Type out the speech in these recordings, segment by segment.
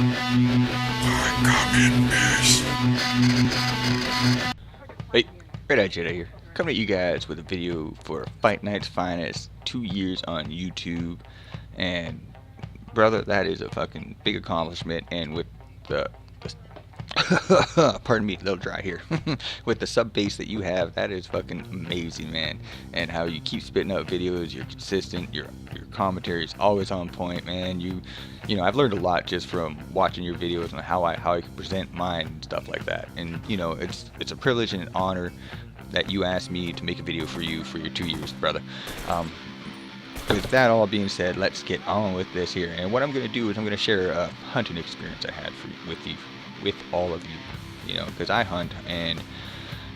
Hey, xREDxEYExJEDI here, coming at you guys with a video for Fight Night's Finest, 2 years on YouTube, and brother, that is a fucking big accomplishment, and with the pardon me, a little dry here, with the sub base that you have, that is fucking amazing, man, and how you keep spitting out videos, you're consistent, your commentary is always on point, man. You know, I've learned a lot just from watching your videos and how I can present mine and stuff like that. And you know, it's a privilege and an honor that you asked me to make a video for you for your 2 years, brother. With that all being said, let's get on with this here. And what I'm going to do is I'm going to share a hunting experience I had with all of you. You know, because I hunt and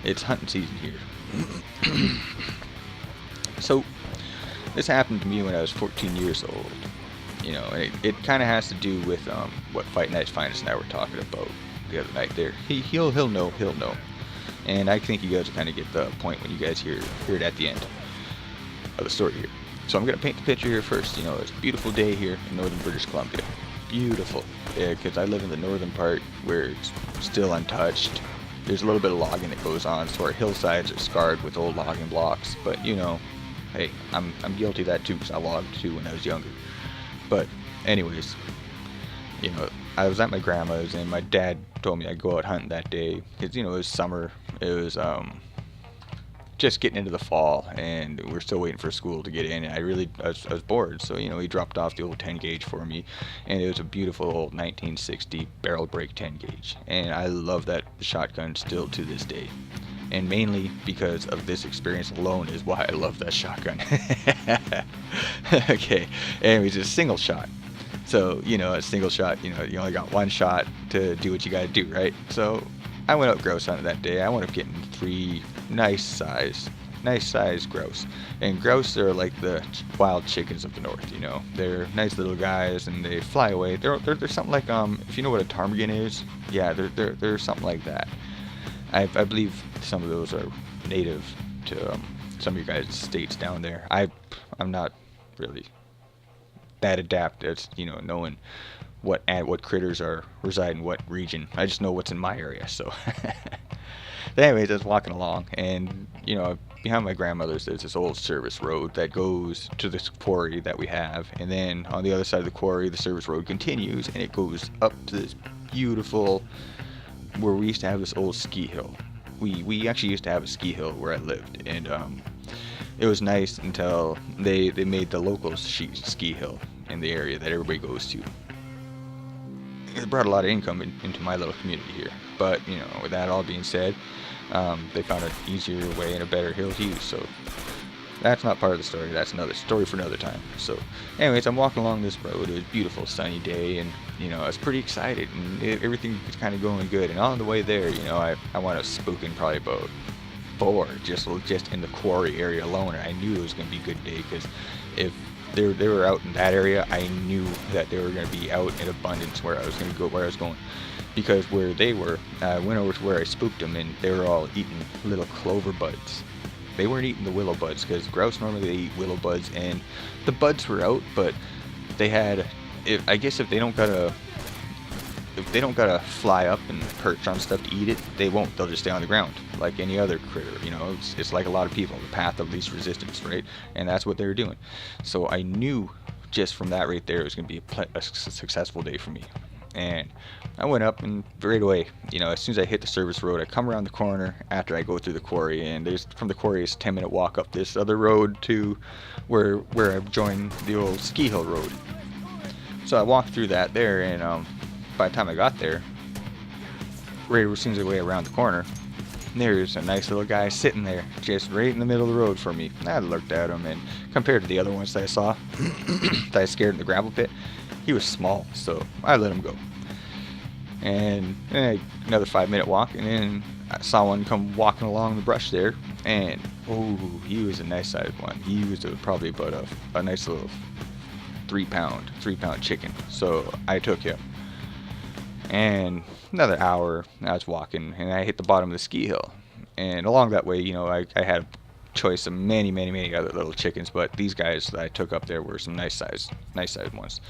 it's hunting season here. So this happened to me when I was 14 years old. You know, and it kind of has to do with what FightNightsFinest and I were talking about the other night there. He'll know. And I think you guys will kind of get the point when you guys hear it at the end of the story here. So I'm going to paint the picture here first. You know, it's a beautiful day here in northern British Columbia. Beautiful. Yeah, because I live in the northern part where it's still untouched. There's a little bit of logging that goes on, so our hillsides are scarred with old logging blocks. But, you know, hey, I'm guilty of that too, because I logged too when I was younger. But anyways, you know, I was at my grandma's and my dad told me I'd go out hunting that day because, you know, it was summer. It was just getting into the fall and we're still waiting for school to get in, and I was bored, so, you know, he dropped off the old 10 gauge for me, and it was a beautiful old 1960 barrel break 10 gauge, and I love that shotgun still to this day. And mainly because of this experience alone is why I love that shotgun. Okay, anyways, it's a single shot. So, you know, a single shot, you know, you only got one shot to do what you gotta do, right? So I went out grouse hunting that day. I wound up getting 3 nice size grouse. And grouse are like the wild chickens of the north, you know. They're nice little guys and they fly away. They're something like, if you know what a ptarmigan is, yeah, they're something like that. I believe some of those are native to some of you guys' states down there. I'm not really that adept at, you know, knowing what critters are reside in what region. I just know what's in my area. So, but anyways, I was walking along, and you know, behind my grandmother's there's this old service road that goes to this quarry that we have, and then on the other side of the quarry, the service road continues, and it goes up to this beautiful, where we used to have this old ski hill. We actually used to have a ski hill where I lived, and it was nice until they made the local ski hill in the area that everybody goes to. It brought a lot of income into my little community here, but you know, with that all being said, they found an easier way and a better hill to use, so that's not part of the story. That's another story for another time. So anyways, I'm walking along this road. It was a beautiful sunny day, and you know, I was pretty excited, and everything was kind of going good. And on the way there, you know, I wound up spooking probably about 4 just in the quarry area alone, and I knew it was going to be a good day, because if they were out in that area, I knew that they were going to be out in abundance where I was going to go, where I was going. Because where they were, I went over to where I spooked them, and they were all eating little clover buds. They weren't eating the willow buds, because grouse normally they eat willow buds, and the buds were out, but they had, I guess if they don't gotta fly up and perch on stuff to eat it, they won't. They'll just stay on the ground like any other critter. You know, it's like a lot of people, the path of least resistance, right? And that's what they were doing. So I knew just from that right there it was going to be a successful day for me. And I went up, and right away, you know, as soon as I hit the service road, I come around the corner after I go through the quarry, and from the quarry it's a 10-minute walk up this other road to where I've joined the old ski hill road. So I walked through that there, and by the time I got there, right as soon as I way around the corner, there's a nice little guy sitting there, just right in the middle of the road for me. I looked at him, and compared to the other ones that I saw, that I scared in the gravel pit, he was small, so I let him go. And another 5-minute walk, and then I saw one come walking along the brush there, and oh, he was a nice sized one. He was probably about a nice little 3-pound chicken. So I took him. And another hour, I was walking, and I hit the bottom of the ski hill. And along that way, you know, I had a choice of many other little chickens, but these guys that I took up there were some nice sized ones.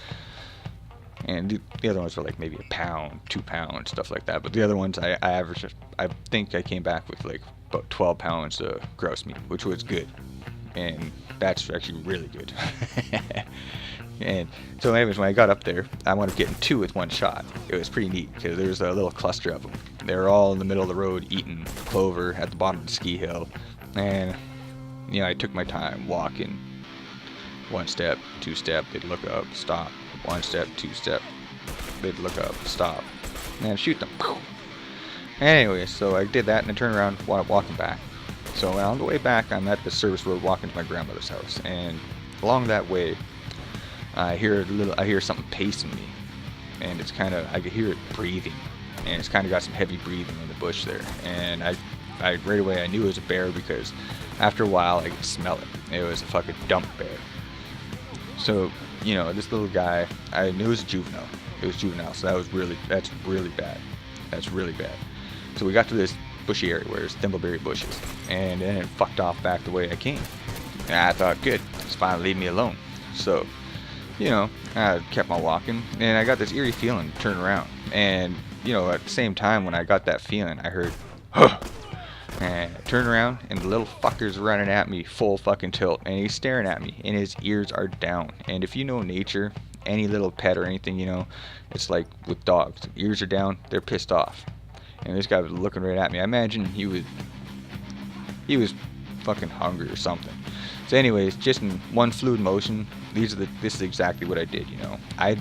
and the other ones were like maybe a pound, 2 pounds, stuff like that. But the other ones, I averaged, I think I came back with like about 12 pounds of grouse meat, which was good, and that's actually really good. And so anyways, when I got up there, I wound up getting 2 with 1 shot. It was pretty neat because there was a little cluster of them. They were all in the middle of the road eating clover at the bottom of the ski hill, and you know, I took my time walking. 1 step, 2 step, they'd look up, stop. 1 step, 2 step, they'd look up, stop, and shoot them. Anyway, so I did that, and I turned around, walking back. So on the way back, I'm at the service road walking to my grandmother's house, and along that way, I hear something pacing me, and it's kind of, I could hear it breathing, and it's kind of got some heavy breathing in the bush there, and I right away I knew it was a bear because after a while I could smell it. It was a fucking dump bear. So, you know, this little guy, I knew it was a juvenile. It was juvenile, so that's really bad. That's really bad. So we got to this bushy area where there's thimbleberry bushes, and then it fucked off back the way I came. And I thought, good, it's fine, leave me alone. So, you know, I kept on walking, and I got this eerie feeling to turn around. And, you know, at the same time when I got that feeling, I heard, huh! And I turned around, and the little fucker's running at me full fucking tilt, and he's staring at me, and his ears are down. And if you know nature, any little pet or anything, you know, it's like with dogs, ears are down, they're pissed off. And this guy was looking right at me. I imagine he was fucking hungry or something. So anyways, just in one fluid motion, this is exactly what I did, you know. I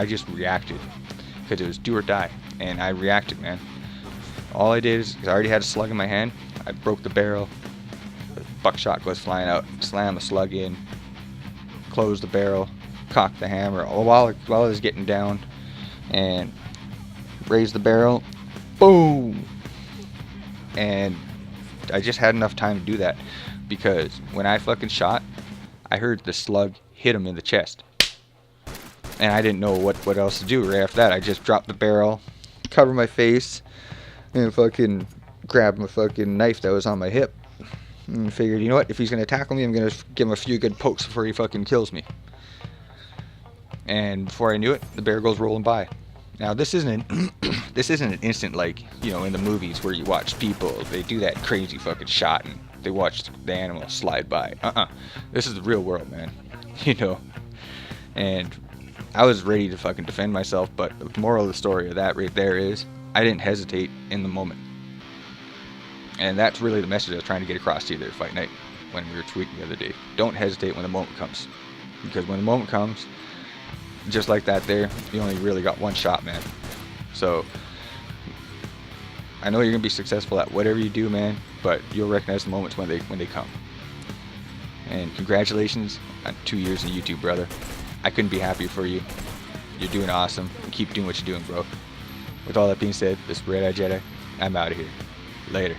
just reacted because it was do or die, and I reacted, man. All I did is, I already had a slug in my hand, I broke the barrel, the buckshot goes flying out, slam the slug in, close the barrel, cock the hammer while it was getting down, and raise the barrel, boom! And I just had enough time to do that because when I fucking shot, I heard the slug hit him in the chest. And I didn't know what else to do right after that. I just dropped the barrel, covered my face, and fucking grabbed my fucking knife that was on my hip. And figured, you know what, if he's gonna tackle me, I'm gonna give him a few good pokes before he fucking kills me. And before I knew it, the bear goes rolling by. Now this isn't an instant like, you know, in the movies where you watch people, they do that crazy fucking shot and they watch the animal slide by. This is the real world, man. You know. And I was ready to fucking defend myself, but the moral of the story of that right there is I didn't hesitate in the moment. And that's really the message I was trying to get across to you there, Fight Night, when we were tweeting the other day. Don't hesitate when the moment comes. Because when the moment comes, just like that there, you only really got 1 shot, man. So, I know you're going to be successful at whatever you do, man, but you'll recognize the moments when they come. And congratulations on 2 years in YouTube, brother. I couldn't be happier for you. You're doing awesome. Keep doing what you're doing, bro. With all that being said, this Red Eye Jedi, I'm out of here. Later.